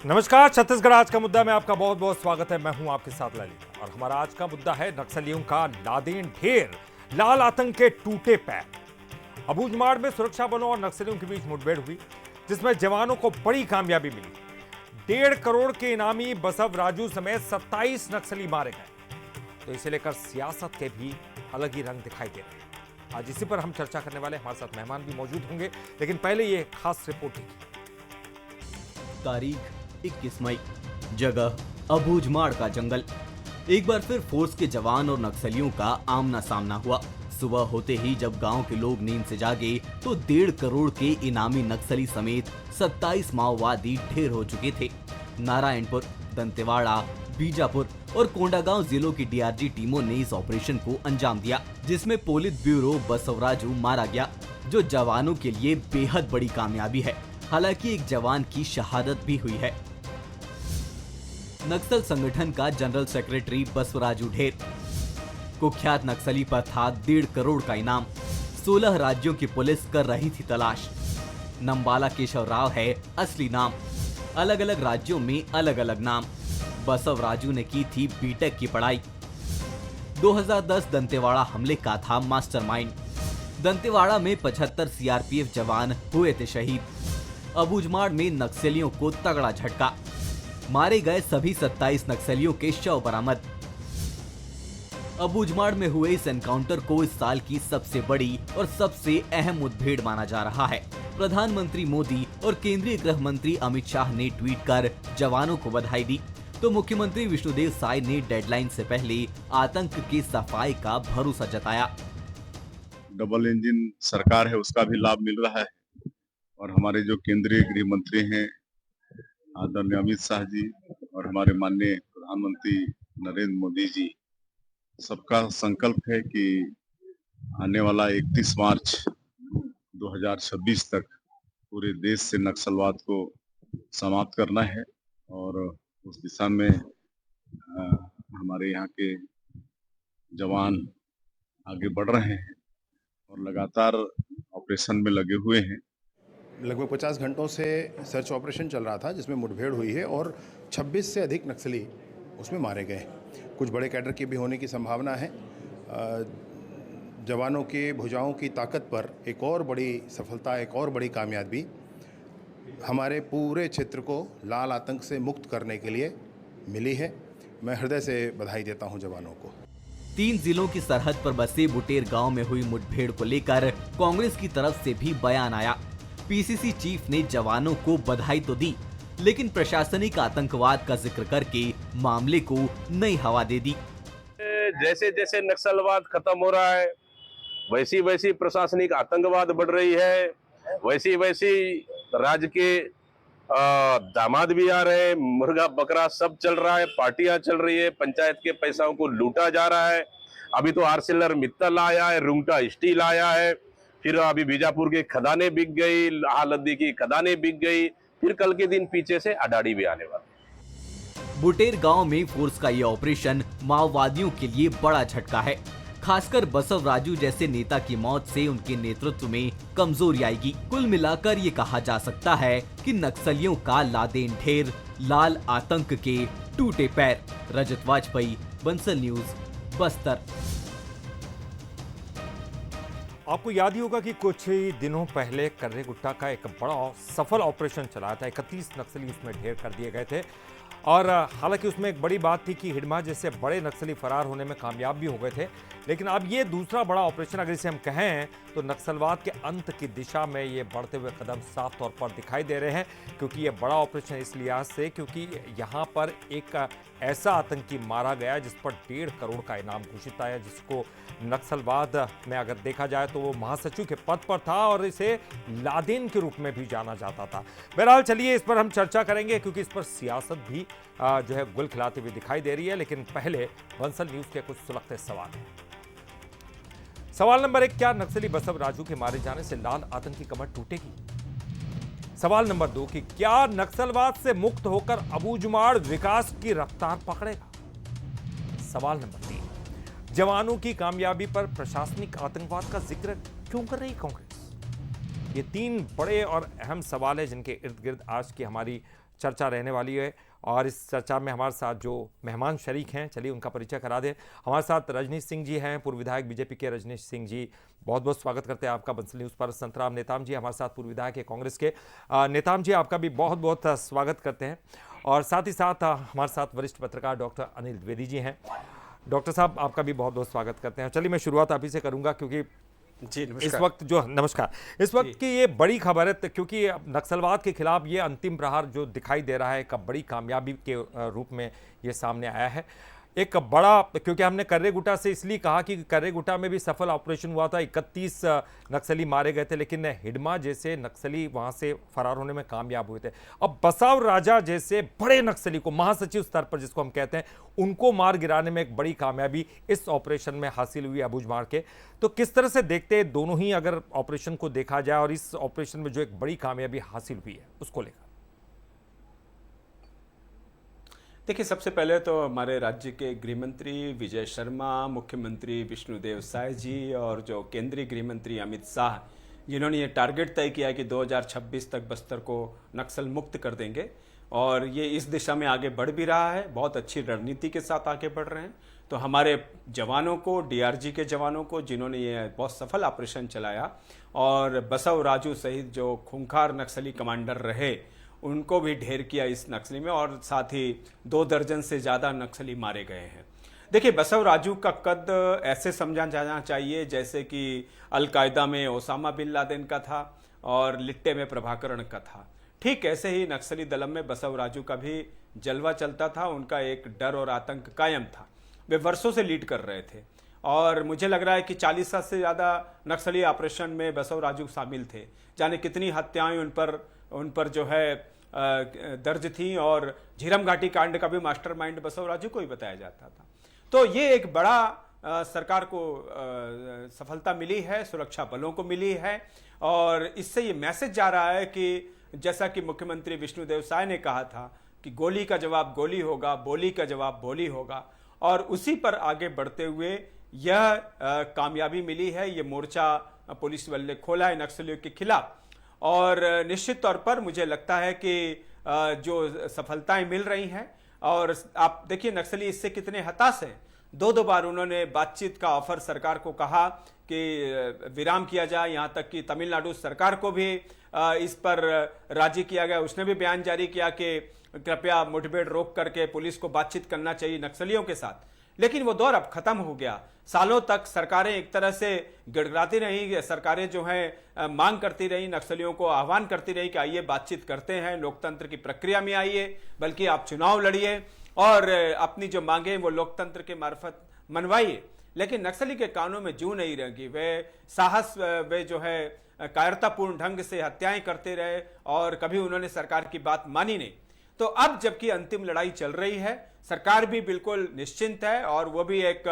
नमस्कार, छत्तीसगढ़ आज का मुद्दा में आपका बहुत बहुत स्वागत है। मैं हूं आपके साथ ललित और हमारा आज का मुद्दा है नक्सलियों का लादेन ढेर, लाल आतंक के टूटे पैर। अबूझमाड़ में सुरक्षा बलों और नक्सलियों के बीच मुठभेड़ हुई, जिसमें जवानों को बड़ी कामयाबी मिली। 1.5 करोड़ के इनामी बसव राजू समेत 27 नक्सली मारे गए। तो इसे लेकर सियासत के भी अलग ही रंग दिखाई दे रहे हैं। आज इसी पर हम चर्चा करने वाले, हमारे साथ मेहमान भी मौजूद होंगे, लेकिन पहले ये खास रिपोर्ट देखिए। तारीख 21 मई, जगह अबूझमाड़ का जंगल। एक बार फिर फोर्स के जवान और नक्सलियों का आमना सामना हुआ। सुबह होते ही जब गांव के लोग नींद से जागे तो 1.5 करोड़ के इनामी नक्सली समेत 27 माओवादी ढेर हो चुके थे। नारायणपुर, दंतेवाड़ा, बीजापुर और कोंडागांव जिलों की डीआरजी टीमों ने इस ऑपरेशन को अंजाम दिया, जिसमें पोलित ब्यूरो बसवराजू मारा गया, जो जवानों के लिए बेहद बड़ी कामयाबी है। हालांकि एक जवान की शहादत भी हुई है। नक्सल संगठन का जनरल सेक्रेटरी बसवराजू ढेर, कुख्यात नक्सली पर था 1.5 करोड़ का इनाम। 16 राज्यों की पुलिस कर रही थी तलाश। नंबाला केशव राव है असली नाम, अलग अलग राज्यों में अलग अलग नाम। बसवराजू ने की थी बीटेक की पढ़ाई। 2010 दंतेवाड़ा हमले का था मास्टरमाइंड। दंतेवाड़ा में 75 सीआरपीएफ जवान हुए थे शहीद। अबूझमाड़ में नक्सलियों को तगड़ा झटका, मारे गए सभी 27 नक्सलियों के शव बरामद। अबूझमाड़ में हुए इस एनकाउंटर को इस साल की सबसे बड़ी और सबसे अहम मुठभेड़ माना जा रहा है। प्रधानमंत्री मोदी और केंद्रीय गृह मंत्री अमित शाह ने ट्वीट कर जवानों को बधाई दी, तो मुख्यमंत्री विष्णुदेव साय ने डेडलाइन से पहले आतंक की सफाई का भरोसा जताया। डबल इंजन सरकार है, उसका भी लाभ मिल रहा है और हमारे जो केंद्रीय गृह मंत्री हैं आदरणीय अमित शाह जी और हमारे माननीय प्रधानमंत्री नरेंद्र मोदी जी, सबका संकल्प है कि आने वाला 31 मार्च 2026 तक पूरे देश से नक्सलवाद को समाप्त करना है और उस दिशा में हमारे यहाँ के जवान आगे बढ़ रहे हैं और लगातार ऑपरेशन में लगे हुए हैं। लगभग 50 घंटों से सर्च ऑपरेशन चल रहा था, जिसमें मुठभेड़ हुई है और 26 से अधिक नक्सली उसमें मारे गए। कुछ बड़े कैडर की भी होने की संभावना है। जवानों के भुजाओं की ताकत पर एक और बड़ी सफलता, एक और बड़ी कामयाबी हमारे पूरे क्षेत्र को लाल आतंक से मुक्त करने के लिए मिली है। मैं हृदय से बधाई देता हूं जवानों को। 3 जिलों की सरहद पर बसे बुटेर गांव में हुई मुठभेड़ को लेकर कांग्रेस की तरफ से भी बयान आया। पीसीसी चीफ ने जवानों को बधाई तो दी, लेकिन प्रशासनिक आतंकवाद का जिक्र करके मामले को नई हवा दे दी। जैसे जैसे नक्सलवाद खत्म हो रहा है, वैसी वैसी प्रशासनिक आतंकवाद बढ़ रही है, वैसी वैसी राज्य के दामाद भी आ रहे हैं, मुर्गा बकरा सब चल रहा है, पार्टियां चल रही है, पंचायत के पैसों को लूटा जा रहा है। अभी तो आर्सेलर मित्तल आया है, रुंगटा स्टील आया है, फिर अभी बीजापुर के खदाने बिक गई, लाहलद्दी की खदाने बिक गई, फिर कल के दिन पीछे से अडाड़ी भी आने वाला। बुटेर गांव में फोर्स का ये ऑपरेशन माओवादियों के लिए बड़ा झटका है। खासकर बसव राजू जैसे नेता की मौत से उनके नेतृत्व में कमजोरी आएगी। कुल मिलाकर ये कहा जा सकता है कि नक्सलियों का लादेन ढेर, लाल आतंक के टूटे पैर। रजत वाजपेयी, बंसल न्यूज, बस्तर। आपको याद ही होगा कि कुछ ही दिनों पहले कर्रेगुट्टा का एक बड़ा सफल ऑपरेशन चलाया था। 31 नक्सली उसमें ढेर कर दिए गए थे और हालांकि उसमें एक बड़ी बात थी कि हिडमा जैसे बड़े नक्सली फरार होने में कामयाब भी हो गए थे। लेकिन अब ये दूसरा बड़ा ऑपरेशन, अगर इसे हम कहें तो नक्सलवाद के अंत की दिशा में ये बढ़ते हुए कदम साफ तौर पर दिखाई दे रहे हैं। क्योंकि ये बड़ा ऑपरेशन इस लिहाज से क्योंकि यहाँ पर एक ऐसा आतंकी मारा गया जिस पर 1.5 करोड़ का इनाम घोषित आया, जिसको नक्सलवाद में अगर देखा जाए तो वो महासचिव के पद पर था और इसे लादेन के रूप में भी जाना जाता था। बहरहाल चलिए इस पर हम चर्चा करेंगे क्योंकि इस पर सियासत भी जो है गुल खिलाती हुई दिखाई दे रही है। लेकिन पहले बंसल न्यूज के कुछ सुलगते सवाल हैं। सवाल नंबर 1, क्या नक्सली बसव राजू के मारे जाने से लाल आतंकी कमर टूटेगी? सवाल नंबर 2 कि क्या नक्सलवाद से मुक्त होकर अबूझमाड़ विकास की रफ्तार पकड़ेगा? सवाल नंबर 3, जवानों की कामयाबी पर प्रशासनिक आतंकवाद का जिक्र क्यों कर रही कांग्रेस? ये 3 बड़े और अहम सवाल है जिनके इर्द गिर्द आज की हमारी चर्चा रहने वाली है। और इस चर्चा में हमारे साथ जो मेहमान शरीक हैं, चलिए उनका परिचय करा दें। हमारे साथ रजनीश सिंह जी हैं, पूर्व विधायक बीजेपी के रजनीश सिंह जी, बहुत बहुत स्वागत करते हैं आपका बंसल न्यूज़ पर। संतराम नेताम जी हमारे साथ पूर्व विधायक है कांग्रेस के। नेताम जी आपका भी बहुत बहुत स्वागत करते हैं। और साथ ही साथ हमारे साथ वरिष्ठ पत्रकार डॉक्टर अनिल द्विवेदी जी हैं। डॉक्टर साहब आपका भी बहुत बहुत स्वागत करते हैं। चलिए मैं शुरुआत आप ही से करूंगा, क्योंकि जी इस वक्त जो नमस्कार, इस वक्त की ये बड़ी खबर है, क्योंकि नक्सलवाद के खिलाफ ये अंतिम प्रहार जो दिखाई दे रहा है एक बड़ी कामयाबी के रूप में ये सामने आया है। एक बड़ा, क्योंकि हमने कर्रेगुटा से इसलिए कहा कि कर्रेगुटा में भी सफल ऑपरेशन हुआ था, 31 नक्सली मारे गए थे, लेकिन हिडमा जैसे नक्सली वहां से फरार होने में कामयाब हुए थे। अब बसाव राजा जैसे बड़े नक्सली को, महासचिव स्तर पर जिसको हम कहते हैं, उनको मार गिराने में एक बड़ी कामयाबी इस ऑपरेशन में हासिल हुई अबूझमाड़ के। तो किस तरह से देखते हैं दोनों ही, अगर ऑपरेशन को देखा जाए और इस ऑपरेशन में जो एक बड़ी कामयाबी हासिल हुई है उसको लेकर? देखिए, सबसे पहले तो हमारे राज्य के गृह मंत्री विजय शर्मा, मुख्यमंत्री विष्णुदेव साय जी और जो केंद्रीय गृह मंत्री अमित शाह, जिन्होंने ये टारगेट तय किया कि 2026 तक बस्तर को नक्सल मुक्त कर देंगे, और ये इस दिशा में आगे बढ़ भी रहा है, बहुत अच्छी रणनीति के साथ आगे बढ़ रहे हैं। तो हमारे जवानों को, डीआरजी के जवानों को, जिन्होंने ये बहुत सफल ऑपरेशन चलाया, और बसव राजू सहित जो खूंखार नक्सली कमांडर रहे, उनको भी ढेर किया इस नक्सली में, और साथ ही 2 दर्जन से ज़्यादा नक्सली मारे गए हैं। देखिए, बसव राजू का कद ऐसे समझा जाना चाहिए जैसे कि अलकायदा में ओसामा बिन लादेन का था और लिट्टे में प्रभाकरण का था। ठीक ऐसे ही नक्सली दलम में बसव राजू का भी जलवा चलता था, उनका एक डर और आतंक कायम था। वे वर्षों से लीड कर रहे थे, और मुझे लग रहा है कि 40 से ज़्यादा नक्सली ऑपरेशन में बसव राजू शामिल थे। जाने कितनी हत्याएं उन पर जो है दर्ज थी, और झीरम घाटी कांड का भी मास्टरमाइंड बसव राजू को ही बताया जाता था। तो ये एक बड़ा सरकार को सफलता मिली है, सुरक्षा बलों को मिली है, और इससे ये मैसेज जा रहा है कि जैसा कि मुख्यमंत्री विष्णुदेव साय ने कहा था कि गोली का जवाब गोली होगा, बोली का जवाब बोली होगा, और उसी पर आगे बढ़ते हुए यह कामयाबी मिली है। ये मोर्चा पुलिस बल ने खोला है नक्सलियों के खिलाफ, और निश्चित तौर पर मुझे लगता है कि जो सफलताएं मिल रही हैं, और आप देखिए नक्सली इससे कितने हताश हैं। 2 बार उन्होंने बातचीत का ऑफर सरकार को कहा कि विराम किया जाए, यहाँ तक कि तमिलनाडु सरकार को भी इस पर राजी किया गया। उसने भी बयान जारी किया कि कृपया मुठभेड़ रोक करके पुलिस को बातचीत करना चाहिए नक्सलियों के साथ, लेकिन वो दौर अब खत्म हो गया। सालों तक सरकारें एक तरह से गिड़गिड़ाती रही, सरकारें जो है मांग करती रही, नक्सलियों को आह्वान करती रही कि आइए बातचीत करते हैं, लोकतंत्र की प्रक्रिया में आइए, बल्कि आप चुनाव लड़िए और अपनी जो मांगे वो लोकतंत्र के मार्फत मनवाइए। लेकिन नक्सली के कानों में जू नहीं रहेगी, वे साहस, वे जो है कायरतापूर्ण ढंग से हत्याएं करते रहे, और कभी उन्होंने सरकार की बात मानी नहीं। तो अब जबकि अंतिम लड़ाई चल रही है, सरकार भी बिल्कुल निश्चिंत है, और वो भी एक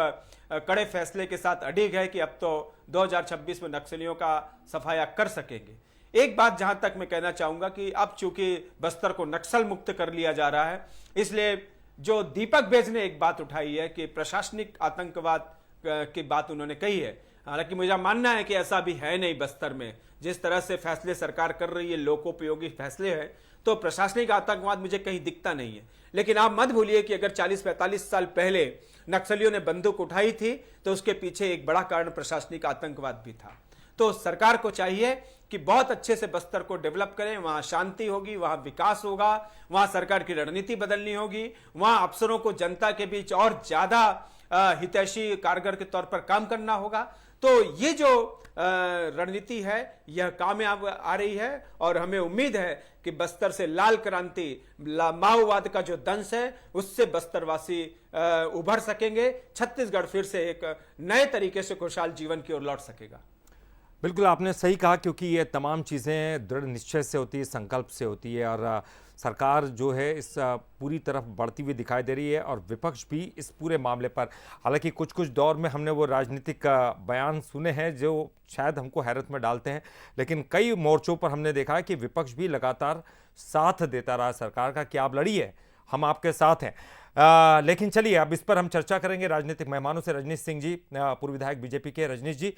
कड़े फैसले के साथ अडिग है कि अब तो 2026 में नक्सलियों का सफाया कर सकेंगे। एक बात जहां तक मैं कहना चाहूंगा कि अब चूंकि बस्तर को नक्सल मुक्त कर लिया जा रहा है, इसलिए जो दीपक बेज ने एक बात उठाई है कि प्रशासनिक आतंकवाद की बात उन्होंने कही है। हालांकि मुझे मानना है कि ऐसा भी है नहीं बस्तर में। जिस तरह से फैसले सरकार कर रही है, लोकोपयोगी फैसले हैं, तो प्रशासनिक आतंकवाद मुझे कहीं दिखता नहीं है। लेकिन आप मत भूलिए कि अगर 40-45 साल पहले नक्सलियों ने बंदूक उठाई थी, तो उसके पीछे एक बड़ा कारण प्रशासनिक आतंकवाद भी था। तो सरकार को चाहिए कि बहुत अच्छे से बस्तर को डेवलप करें, वहां शांति होगी, वहां विकास होगा, वहां सरकार की रणनीति बदलनी होगी, वहां अफसरों को जनता के बीच और ज्यादा हितैषी कारगर के तौर पर काम करना होगा। तो ये जो रणनीति है यह कामयाब आ रही है, और हमें उम्मीद है कि बस्तर से लाल क्रांति, माओवाद का जो दंश है उससे बस्तरवासी उभर सकेंगे। छत्तीसगढ़ फिर से एक नए तरीके से खुशहाल जीवन की ओर लौट सकेगा। बिल्कुल आपने सही कहा, क्योंकि ये तमाम चीज़ें दृढ़ निश्चय से होती है, संकल्प से होती है, और सरकार जो है इस पूरी तरफ बढ़ती हुई दिखाई दे रही है, और विपक्ष भी इस पूरे मामले पर, हालांकि कुछ कुछ दौर में हमने वो राजनीतिक बयान सुने हैं जो शायद हमको हैरत में डालते हैं, लेकिन कई मोर्चों पर हमने देखा है कि विपक्ष भी लगातार साथ देता रहा सरकार का कि आप लड़िए, हम आपके साथ हैं। लेकिन चलिए अब इस पर हम चर्चा करेंगे राजनीतिक मेहमानों से। रजनीश सिंह जी, पूर्व विधायक बीजेपी के। रजनीश जी,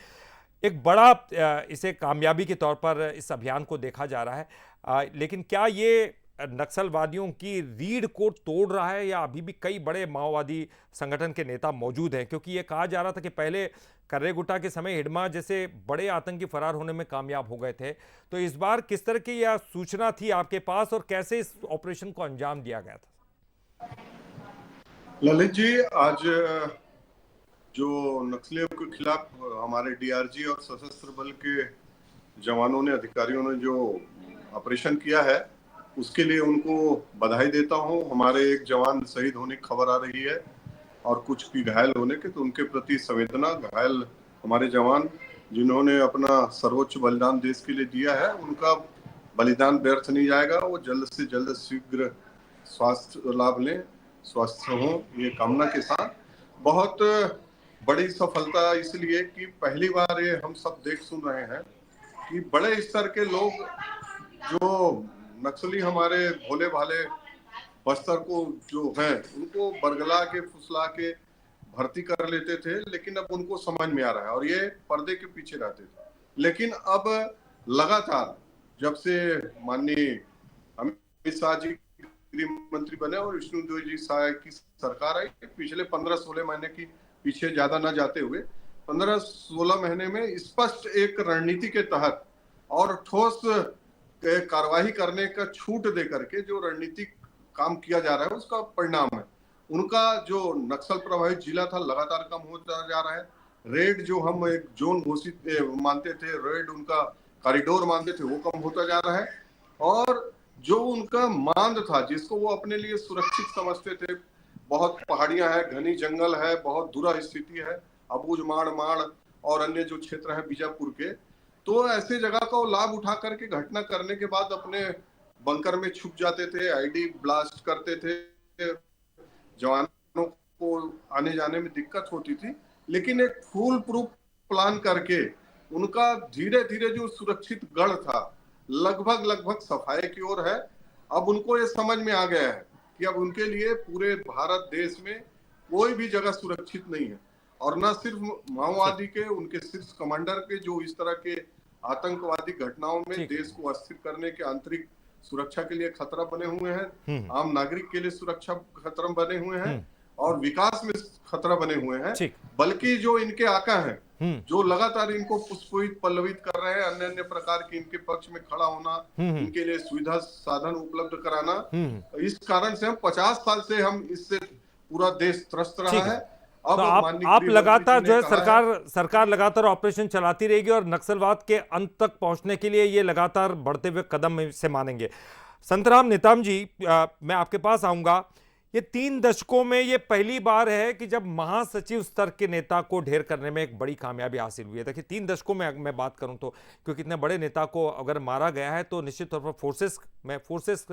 एक बड़ा इसे कामयाबी के तौर पर इस अभियान को देखा जा रहा है, लेकिन क्या ये नक्सलवादियों की रीढ़ को तोड़ रहा है, या अभी भी कई बड़े माओवादी संगठन के नेता मौजूद हैं? क्योंकि ये कहा जा रहा था कि पहले कर्रेगुट्टा के समय हिडमा जैसे बड़े आतंकी फरार होने में कामयाब हो गए थे, तो इस बार किस तरह की यह सूचना थी आपके पास और कैसे इस ऑपरेशन को अंजाम दिया गया था? ललित जी, आज जो नक्सलियों के खिलाफ हमारे डीआरजी और सशस्त्र बल के जवानों ने, अधिकारियों ने जो ऑपरेशन किया है, उसके लिए उनको बधाई देता हूं। हमारे एक जवान शहीद होने की खबर आ रही है और कुछ की घायल होने के, तो उनके प्रति संवेदना। घायल हमारे जवान जिन्होंने अपना सर्वोच्च बलिदान देश के लिए दिया है, उनका बलिदान व्यर्थ नहीं जाएगा। वो जल्द से जल्द शीघ्र स्वास्थ्य लाभ लें, स्वस्थ हों, ये कामना के साथ। बहुत बड़ी सफलता इसलिए कि पहली बार ये हम सब देख सुन रहे हैं कि बड़े स्तर के लोग, जो नक्सली हमारे भोले भाले बस्तर को जो हैं, उनको बरगला के फुसला के भर्ती कर लेते थे, लेकिन अब उनको समझ में आ रहा है और ये पर्दे के पीछे रहते थे। लेकिन अब लगातार जब से माननीय अमित शाह जी गृह मंत्री बने और विष्णुदेव जी साय की सरकार आई, पिछले 15-16 महीने की पीछे ज्यादा न जाते हुए 15-16 महीने में स्पष्ट एक रणनीति के तहत और ठोस कार्रवाई करने का छूट दे करके जो रणनीतिक काम किया जा रहा है, उसका परिणाम है। उनका जो नक्सल प्रभावित जिला था लगातार कम होता जा रहा है। रेड जो हम एक जोन घोषित मानते थे, रेड उनका कॉरिडोर मानते थे, वो कम होता जा रहा है। और जो उनका मांद था, जिसको वो अपने लिए सुरक्षित समझते थे, बहुत पहाड़ियां हैं, घनी जंगल है, बहुत दूरा स्थिति है, अबूझ माड़ और अन्य जो क्षेत्र है बीजापुर के, तो ऐसे जगह का वो लाभ उठा करके घटना करने के बाद अपने बंकर में छुप जाते थे, आईडी ब्लास्ट करते थे, जवानों को आने जाने में दिक्कत होती थी। लेकिन एक फुल प्रूफ प्लान करके उनका धीरे धीरे जो सुरक्षित गढ़ था, लगभग सफाई की ओर है। अब उनको ये समझ में आ गया है कि अब उनके लिए पूरे भारत देश में कोई भी जगह सुरक्षित नहीं है। और न सिर्फ माओवादी के, उनके शीर्ष कमांडर के, जो इस तरह के आतंकवादी घटनाओं में देश को अस्थिर करने के आंतरिक सुरक्षा के लिए खतरा बने हुए हैं, आम नागरिक के लिए सुरक्षा खतरा बने हुए हैं और विकास में खतरा बने हुए हैं। बल्कि जो इनके आका हैं, जो लगातार इनको पुष्पित पल्लवित कर रहे हैं, अन्य अन्य प्रकार के इनके पक्ष में खड़ा होना, इनके लिए सुविधा साधन उपलब्ध कराना, इस कारण से हम 50 साल से हम इससे पूरा देश त्रस्त रहा है। अब तो आप लगातार जो है सरकार लगातार ऑपरेशन चलाती रहेगी और नक्सलवाद के अंत तक पहुंचने के लिए ये लगातार बढ़ते हुए कदम से मानेंगे। संतराम नेताम जी, मैं आपके पास आऊंगा। ये 3 दशकों में ये पहली बार है कि जब महासचिव स्तर के नेता को ढेर करने में एक बड़ी कामयाबी हासिल हुई है। देखिए 3 दशकों में मैं बात करूं तो, क्योंकि इतने बड़े नेता को अगर मारा गया है तो निश्चित तौर पर फोर्सेस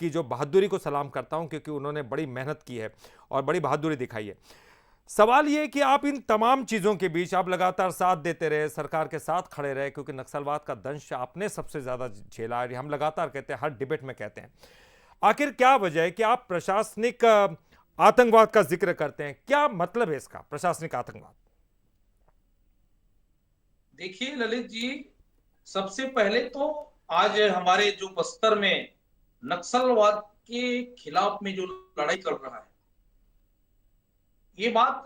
की जो बहादुरी को सलाम करता हूं, क्योंकि उन्होंने बड़ी मेहनत की है और बड़ी बहादुरी दिखाई है। सवाल ये कि आप इन तमाम चीज़ों के बीच आप लगातार साथ देते रहे, सरकार के साथ खड़े रहे, क्योंकि नक्सलवाद का दंश आपने सबसे ज़्यादा झेला है। हम लगातार कहते हैं, हर डिबेट में कहते हैं। आखिर क्या वजह है कि आप प्रशासनिक आतंकवाद का जिक्र करते हैं? क्या मतलब है इसका, प्रशासनिक आतंकवाद? देखिए ललित जी, सबसे पहले तो आज हमारे जो बस्तर में नक्सलवाद के खिलाफ में जो लड़ाई चल रहा है, ये बात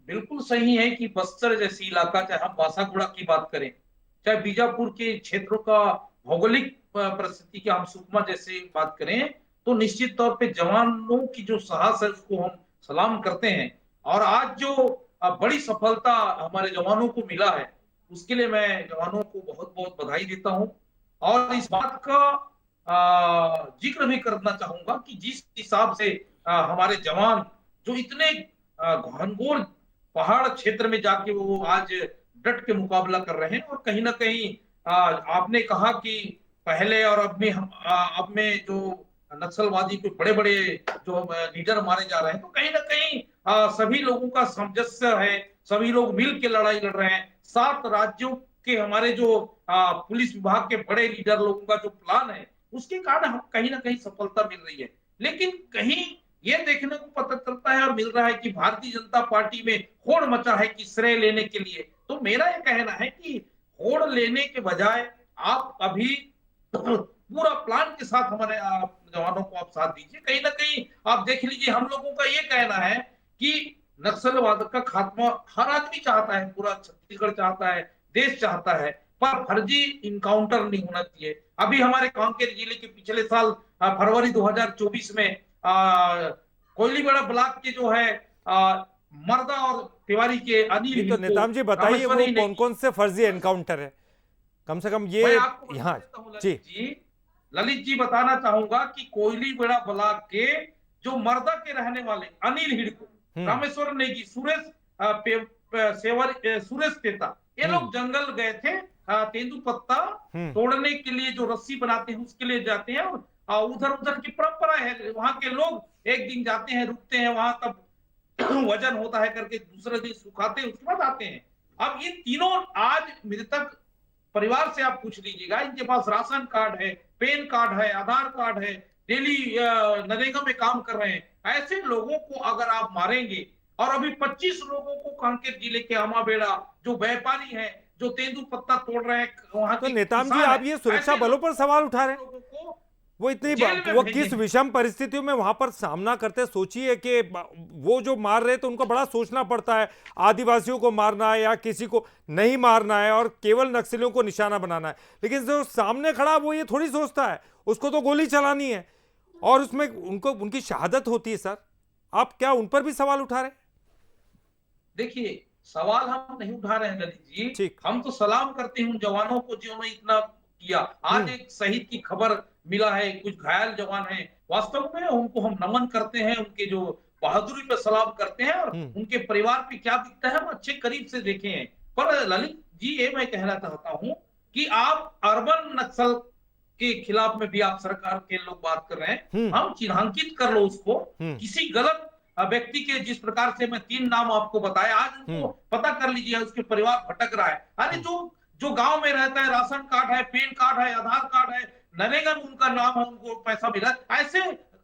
बिल्कुल सही है कि बस्तर जैसी इलाका, चाहे हम बासागुड़ा की बात करें, चाहे बीजापुर के क्षेत्रों का भौगोलिक परिस्थिति की हम सुकमा जैसे बात करें, तो निश्चित तौर पे जवानों की जो साहस है उसको हम सलाम करते हैं। और आज जो बड़ी सफलता हमारे जवानों को मिला है, उसके लिए मैं जवानों को बहुत बहुत बधाई देता हूं। और इस बात का जिक्र भी करना चाहूंगा कि जिस हिसाब से हमारे जवान जो इतने घनघोर पहाड़ क्षेत्र में जाके वो आज डट के मुकाबला कर रहे हैं, और कहीं ना कहीं आपने कहा कि पहले और अब में जो नक्सलवादी के बड़े बड़े जो लीडर मारे जा रहे हैं, तो कहीं ना कहीं सभी लोगों का सामंजस्य है, सभी लोग मिल के लड़ाई लड़ रहे हैं। 7 राज्यों के हमारे जो पुलिस विभाग के बड़े लीडर लोगों का जो प्लान है, उसके कारण हम कहीं ना कहीं सफलता मिल रही है। लेकिन कहीं ये देखने को पता चलता है और मिल रहा है कि भारतीय जनता पार्टी में होड़ मचा है कि श्रेय लेने के लिए। तो मेरा ये कहना है कि होड़ लेने के बजाय आप अभी पूरा प्लान के साथ हमारे जवानों को आप साथ दीजिए। कहीं ना कहीं आप देख लीजिए, हम लोगों का ये कहना है कि नक्सलवाद का खात्मा हर आदमी चाहता है, पूरा छत्तीसगढ़ चाहता है, देश चाहता है, पर फर्जी इनकाउंटर नहीं होना चाहिए। अभी हमारे कांकेर जिले के पिछले साल फरवरी 2024 में कोयलीबेड़ा ब्लॉक के जो है मर्दा और तिवारी के अनिल जी, तो हिल को नेताम जी बताइए वो रामेश्वरी ने, कौन कौन से फर्जी एनकाउंटर है, कम से कम ये मैं आपको बता यहाँ। देता हूं जी ललित जी बताना चाहूंगा कि कोयलीबेड़ा ब्लॉक के जो मर्दा के रहने वाले अनिल हिड़ को रामेश्वर नेगी, सुरेश सुरेश तेता, ये लोग जंगल गए थे तेंदुपत्ता तोड़ने के लिए, जो रस्सी बनाते हैं उसके लिए जाते हैं। और उधर उधर की परंपरा है, वहां के लोग एक दिन जाते हैं, रुकते हैं वहां, तब वजन होता है करके दूसरे दिन सुखाते हैं, उसके बाद आते हैं। अब ये तीनों आज मृतक परिवार से आप पूछ लीजिएगा, इनके पास राशन कार्ड है, पैन कार्ड है, आधार कार्ड है, डेली नरेगा में काम कर रहे हैं। ऐसे लोगों को अगर आप मारेंगे, और अभी 25 लोगों को कांकेर जिले के आमाबेड़ा जो व्यापारी हैं, जो तेंदुपत्ता तोड़ रहे हैं वहां तो के नेताम जी, किसान आप हैं, ये सुरक्षा ऐसे बलों पर सवाल उठा रहे हैं। लोगों को वो इतनी जेल में वो भेजे किस हैं। विषम परिस्थितियों में वहां पर सामना करते, सोचिए कि वो जो मार रहे तो उनको बड़ा सोचना पड़ता है, आदिवासियों को मारना है या किसी को नहीं मारना है और केवल नक्सलियों को निशाना बनाना है। लेकिन जो सामने खड़ा वो ये थोड़ी सोचता है, उसको तो गोली चलानी है और उसमें उनको उनकी शहादत होती है। सर, आप क्या उन पर भी सवाल उठा रहे हैं? देखिए, सवाल हम नहीं उठा रहे हैं ललित जी, ठीक। हम तो सलाम करते हैं उन जवानों को जिन्होंने इतना किया। आज एक शहीद की खबर मिला है, कुछ घायल जवान हैं, वास्तव में उनको हम नमन करते हैं, उनके जो बहादुरी पे सलाम करते हैं, और उनके परिवार पे क्या दिखता है हम अच्छे करीब से देखे हैं। पर ललित जी, ये मैं कहना चाहता हूं कि आप अर्बन नक्सल के खिलाफ में भी आप सरकार के लोग बात कर रहे हैं, हम चिन्हांकित कर लो उसको। किसी गलत व्यक्ति के, जिस प्रकार से मैं 3 नाम आपको बताया, आज उनको पता कर लीजिए, उसके परिवार भटक रहा है। अरे जो गांव में रहता है, राशन कार्ड है, पैन कार्ड है, आधार कार्ड है, नरेगा में उनका नाम है, उनको पैसा मिला,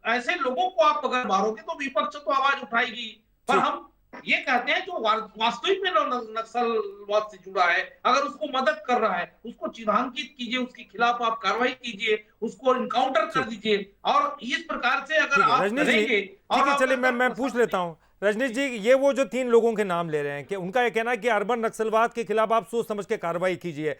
ऐसे लोगों को आप अगर मारोगे तो विपक्ष तो आवाज उठाएगी। पर हम ये कहते हैं जो वास्तविक में नक्सलवाद से जुड़ा है, अगर उसको मदद कर रहा है, उसको चिन्हांकित कीजिए, उसके खिलाफ आप कार्रवाई कीजिए, उसको इनकाउंटर कर दीजिए। और इस प्रकार से अगर आप करेंगे, ठीक है, चलिए मैं पूछ लेता हूं रजनीश जी, ये वो जो 3 लोगों के नाम ले रहे हैं, कि उनका ये कहना है कि अर्बन नक्सलवाद के खिलाफ आप सोच समझ के कार्रवाई कीजिए,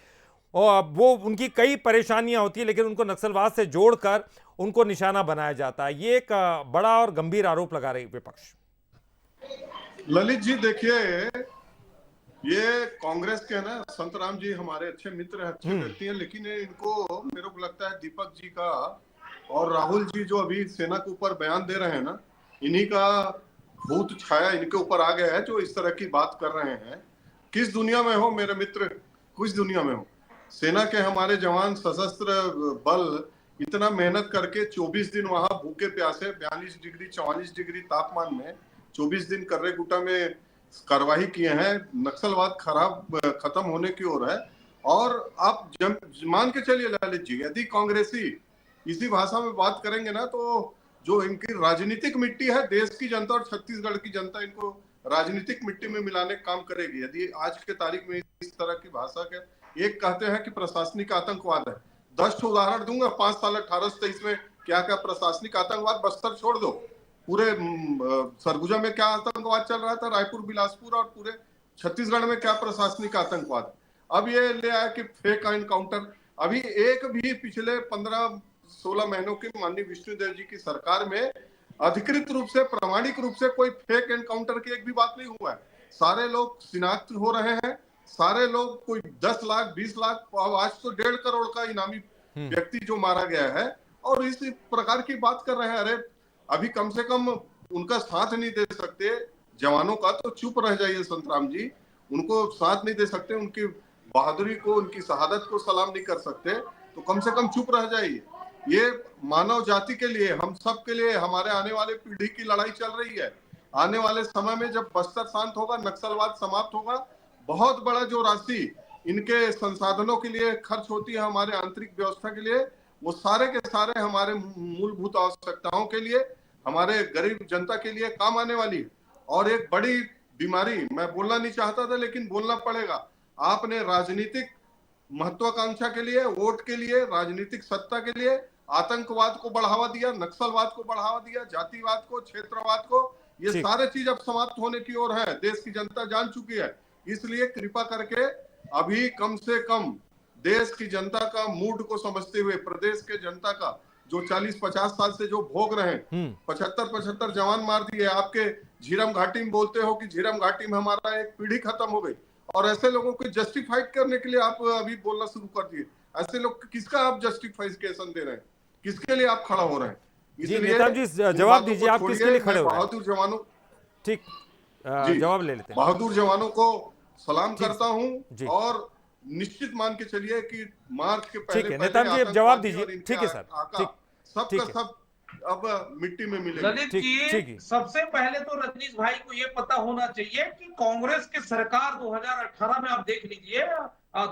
और वो उनकी कई परेशानियां होती है लेकिन उनको नक्सलवाद से जोड़कर उनको निशाना बनाया जाता है। ये एक बड़ा और गंभीर आरोप लगा रही विपक्ष। ललित जी, देखिए, ये कांग्रेस के ना संतराम जी हमारे अच्छे मित्र हैं, अच्छे व्यक्ति हैं, लेकिन इनको, मेरे को लगता है दीपक जी का और राहुल जी जो अभी सेना के ऊपर बयान दे रहे हैं ना, इन्हीं का भूत छाया इनके ऊपर आ गया है, जो इस तरह की बात कर रहे हैं। किस दुनिया में हो मेरे मित्र, किस दुनिया में हो? सेना के हमारे जवान, सशस्त्र बल इतना मेहनत करके 24 दिन वहां भूखे प्यासे 42 डिग्री 44 डिग्री तापमान में 24 दिन कर्रेगुट्टा में कार्रवाई किए हैं। नक्सलवाद खत्म होने की ओर है। और आप मान के चलिए ललित जी, यदि कांग्रेसी इसी भाषा में बात करेंगे ना, तो जो इनकी राजनीतिक मिट्टी है, देश की जनता और छत्तीसगढ़ की जनता इनको राजनीतिक मिट्टी में मिलाने का काम करेगी यदि आज के तारीख में इस तरह की भाषा के। एक कहते हैं कि प्रशासनिक आतंकवाद है, 10 उदाहरण दूंगा 5 साल 1823 में क्या क्या प्रशासनिक आतंकवाद, बस्तर छोड़ दो, पूरे सरगुजा में क्या आतंकवाद चल रहा था, रायपुर बिलासपुर और पूरे छत्तीसगढ़ में क्या प्रशासनिक आतंकवाद। अब ये ले आया कि फेक एनकाउंटर। अभी एक भी पिछले 15-16 महीनों की माननीय विष्णुदेव जी की सरकार में अधिकृत रूप से, प्रामाणिक रूप से कोई फेक एनकाउंटर की एक भी बात नहीं हुआ है। सारे लोग शिनाख्त हो रहे हैं, सारे लोग, कोई 10 लाख 20 लाख, आज तो 1.5 करोड़ का इनामी व्यक्ति जो मारा गया है, और इस प्रकार की बात कर रहे हैं। अरे अभी कम से कम उनका साथ नहीं दे सकते जवानों का, तो चुप रह जाइए संतराम जी। उनको साथ नहीं दे सकते, उनकी बहादुरी को, उनकी शहादत को सलाम नहीं कर सकते, तो कम से कम चुप रह जाइए। ये मानव जाति के लिए, हम सब के लिए, हमारे आने वाले पीढ़ी की लड़ाई चल रही है। आने वाले समय में जब बस्तर शांत होगा, नक्सलवाद समाप्त होगा, बहुत बड़ा जो राशि इनके संसाधनों के लिए खर्च होती है, हमारे आंतरिक व्यवस्था के लिए, वो सारे के सारे हमारे मूलभूत आवश्यकताओं के लिए, हमारे गरीब जनता के लिए काम आने वाली है। और एक बड़ी बीमारी, मैं बोलना नहीं चाहता था लेकिन बोलना पड़ेगा, आपने राजनीतिक महत्वाकांक्षा के लिए, वोट के लिए, राजनीतिक सत्ता के लिए आतंकवाद को बढ़ावा दिया, नक्सलवाद को बढ़ावा दिया, जातिवाद को, क्षेत्रवाद को। ये ठीक। सारे चीज अब समाप्त होने की ओर है, देश की जनता जान चुकी है। इसलिए कृपा करके अभी कम से कम देश की जनता का मूड को समझते हुए, प्रदेश के जनता का जो 40-50 साल से जो भोग रहे हैं, 75 जवान मार दिए। आपके झीरम घाटी में बोलते हो कि झीरम घाटी में हमारा एक पीढ़ी खत्म हो गई, और ऐसे लोगों को जस्टिफाइड करने के लिए आप अभी बोलना शुरू कर दिए। ऐसे लोग किसका आप जस्टिफिकेशन दे रहे हैं, किसके लिए आप खड़ा हो रहे हैं? जी नेताम जी, जवाब दीजिए, आप किसके लिए खड़े हो रहे हैं? बहादुर जवानों, ठीक, जी, जवाब ले लेते हैं। बहादुर जवानों को सलाम जी, करता जी। हूं, और निश्चित मान के चलिए कि मार्च के पहले ठीक है पहले नेताम जी, अब जवाब आतंकवादी दीजिए। और इनके ठीक है सर, आका ठीक, सब ठीक का है। सब अब मिट्टी में मिलेंगे। ललित ठीक है। जी, सबसे पहले तो रजनीश भाई को ये पता होना चाहिए कि कांग्रेस की सरकार 2018 में आप देख लीजिए,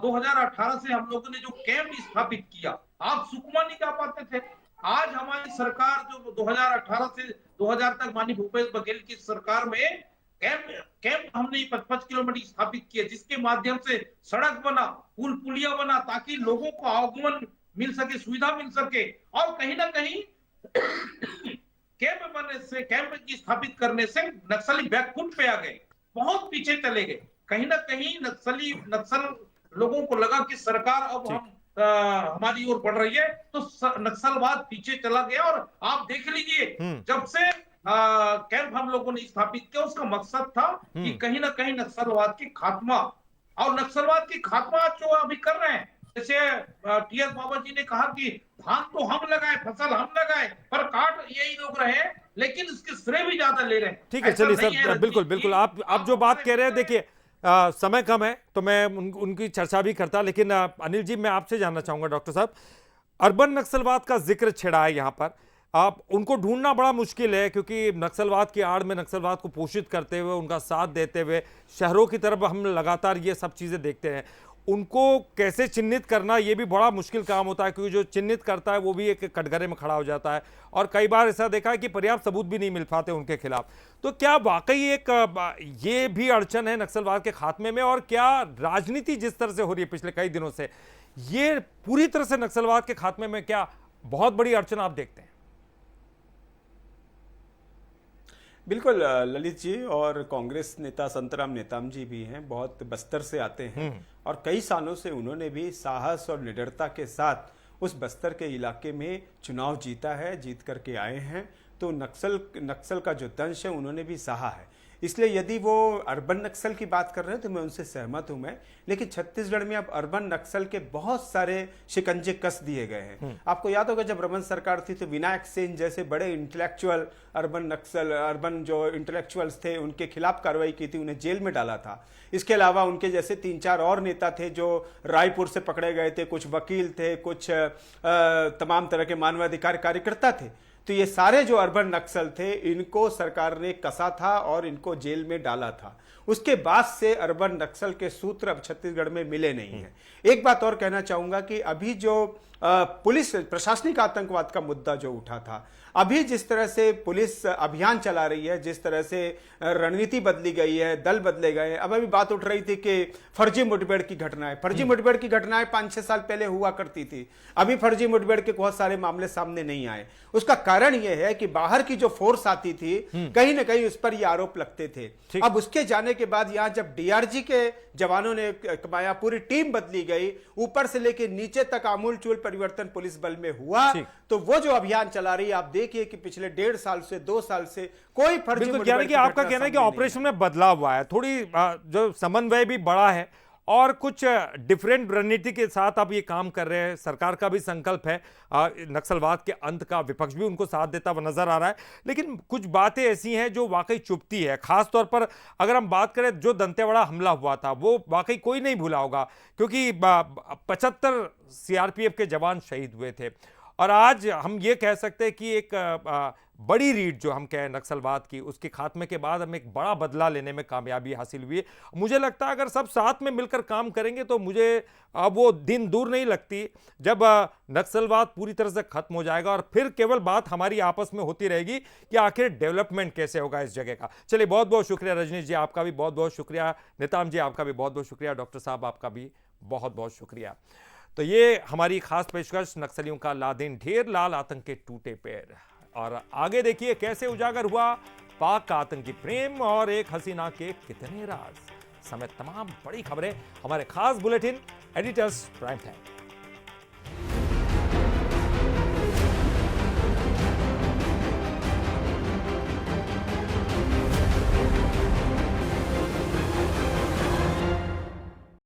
2018 से हम लोगों ने जो कैंप स्थापित किया, आप सुकमा नहीं जा पाते थे। आज हमारी सरकार जो 2018 से 2000 तक माननीय भूपेश बघेल की सरकार में कैंप हमने 55 किलोमीटर स्थापित किए, जिसके माध्यम से सड़क बना, पुल पुलिया बना, ताकि लोगों को आवागमन मिल सके, सुविधा मिल सके। और कहीं ना कहीं कैंप की स्थापित करने से नक्सली बैकफुट पे आ गए, बहुत पीछे चले गए। कहीं ना कहीं नक्सल लोगों को लगा कि सरकार अब हमारी ओर बढ़ रही है, तो नक्सलवाद पीछे चला गया। और आप देख लीजिए, जब से कैंप हम लोगों ने स्थापित किया, उसका मकसद था कि कहीं ना कहीं नक्सलवाद की खात्मा, और नक्सलवाद की खात्मा जो अभी कर रहे हैं, जैसे टी.एस. बाबा जी ने कहा कि धान तो हम लगाए, फसल हम लगाए, पर काट यही लोग रहे, लेकिन इसके श्रेय भी ज्यादा ले रहे हैं। ठीक है, ऐसा चलिए नहीं है सर, रजनीश बिल्कुल जी। बिल्कुल, आप जो बात कह रहे हैं, देखिए समय कम है तो मैं उनकी चर्चा भी करता, लेकिन अनिल जी, मैं आपसे जानना चाहूंगा, डॉक्टर साहब, अर्बन नक्सलवाद का जिक्र छिड़ा है यहाँ पर। आप उनको ढूंढना बड़ा मुश्किल है, क्योंकि नक्सलवाद की आड़ में नक्सलवाद को पोषित करते हुए, उनका साथ देते हुए शहरों की तरफ हम लगातार ये सब चीज़ें देखते हैं। उनको कैसे चिन्हित करना, ये भी बड़ा मुश्किल काम होता है, क्योंकि जो चिन्हित करता है वो भी एक कटघरे में खड़ा हो जाता है, और कई बार ऐसा देखा है कि पर्याप्त सबूत भी नहीं मिल पाते उनके खिलाफ। तो क्या वाकई एक ये भी अड़चन है नक्सलवाद के खात्मे में, और क्या राजनीति जिस तरह से हो रही है पिछले कई दिनों से, ये पूरी तरह से नक्सलवाद के खात्मे में क्या बहुत बड़ी अड़चन आप देखते हैं? बिल्कुल ललित जी, और कांग्रेस नेता संतराम नेताम जी भी हैं, बहुत बस्तर से आते हैं, और कई सालों से उन्होंने भी साहस और निडरता के साथ उस बस्तर के इलाके में चुनाव जीता है, जीत करके आए हैं। तो नक्सल का जो दंश है उन्होंने भी सहा है। इसलिए यदि वो अर्बन नक्सल की बात कर रहे हैं तो मैं उनसे सहमत हूं मैं, लेकिन छत्तीसगढ़ में अब अर्बन नक्सल के बहुत सारे शिकंजे कस दिए गए हैं। आपको याद होगा जब रमन सरकार थी तो विनायक सेन जैसे बड़े इंटेलेक्चुअल अर्बन जो इंटेलेक्चुअल्स थे उनके खिलाफ कार्रवाई की थी, उन्हें जेल में डाला था। इसके अलावा उनके जैसे 3-4 और नेता थे जो रायपुर से पकड़े गए थे, कुछ वकील थे, कुछ तमाम तरह के मानवाधिकार कार्यकर्ता थे। तो ये सारे जो अर्बन नक्सल थे इनको सरकार ने कसा था और इनको जेल में डाला था। उसके बाद से अर्बन नक्सल के सूत्र अब छत्तीसगढ़ में मिले नहीं हैं। एक बात और कहना चाहूंगा कि अभी जो पुलिस प्रशासनिक आतंकवाद का मुद्दा जो उठा था, अभी जिस तरह से पुलिस अभियान चला रही है, जिस तरह से रणनीति बदली गई है, दल बदले गए। अब अभी बात उठ रही थी कि फर्जी मुठभेड़ की घटनाएं, 5-6 साल पहले हुआ करती थी। अभी फर्जी मुठभेड़ के बहुत सारे मामले सामने नहीं आए। उसका कारण यह है कि बाहर की जो फोर्स आती थी कहीं ना कहीं उस पर ये आरोप लगते थे। अब उसके जाने के बाद यहां जब डीआरजी के जवानों ने कमाया, पूरी टीम बदली गई, ऊपर से लेकर नीचे तक आमूलचूल परिवर्तन पुलिस बल में हुआ, तो वो जो अभियान चला रही है, आप देखिए कि पिछले 1.5 साल से 2 साल से कोई फर्जी यानी कि आपका कहना है कि ऑपरेशन में बदलाव हुआ है, थोड़ी जो समन्वय भी बढ़ा है, और कुछ डिफरेंट रणनीति के साथ आप ये काम कर रहे हैं। सरकार का भी संकल्प है नक्सलवाद के अंत का, विपक्ष भी उनको साथ देता हुआ नजर आ रहा है। लेकिन कुछ बातें ऐसी हैं जो वाकई चुभती है, खास तौर पर अगर हम बात करें जो दंतेवाड़ा हमला हुआ था, वो वाकई कोई नहीं भूला होगा, क्योंकि 75 सीआरपीएफ के जवान शहीद हुए थे। और आज हम ये कह सकते हैं कि एक बड़ी रीड जो हम कहें नक्सलवाद की, उसके खात्मे के बाद हमें एक बड़ा बदला लेने में कामयाबी हासिल हुई है। मुझे लगता है अगर सब साथ में मिलकर काम करेंगे तो मुझे अब वो दिन दूर नहीं लगती जब नक्सलवाद पूरी तरह से खत्म हो जाएगा, और फिर केवल बात हमारी आपस में होती रहेगी कि आखिर डेवलपमेंट कैसे होगा इस जगह का। चलिए, बहुत बहुत शुक्रिया रजनीश जी, आपका भी बहुत बहुत शुक्रिया। नेताम जी, आपका भी बहुत बहुत शुक्रिया। डॉक्टर साहब, आपका भी बहुत बहुत शुक्रिया। तो ये हमारी खास पेशकश, नक्सलियों का लादेन ढेर, लाल आतंक के टूटे पैर। और आगे देखिए कैसे उजागर हुआ पाक का आतंकी प्रेम और एक हसीना के कितने राज। समय तमाम बड़ी खबरें हमारे खास बुलेटिन एडिटर्स प्राइम टाइम।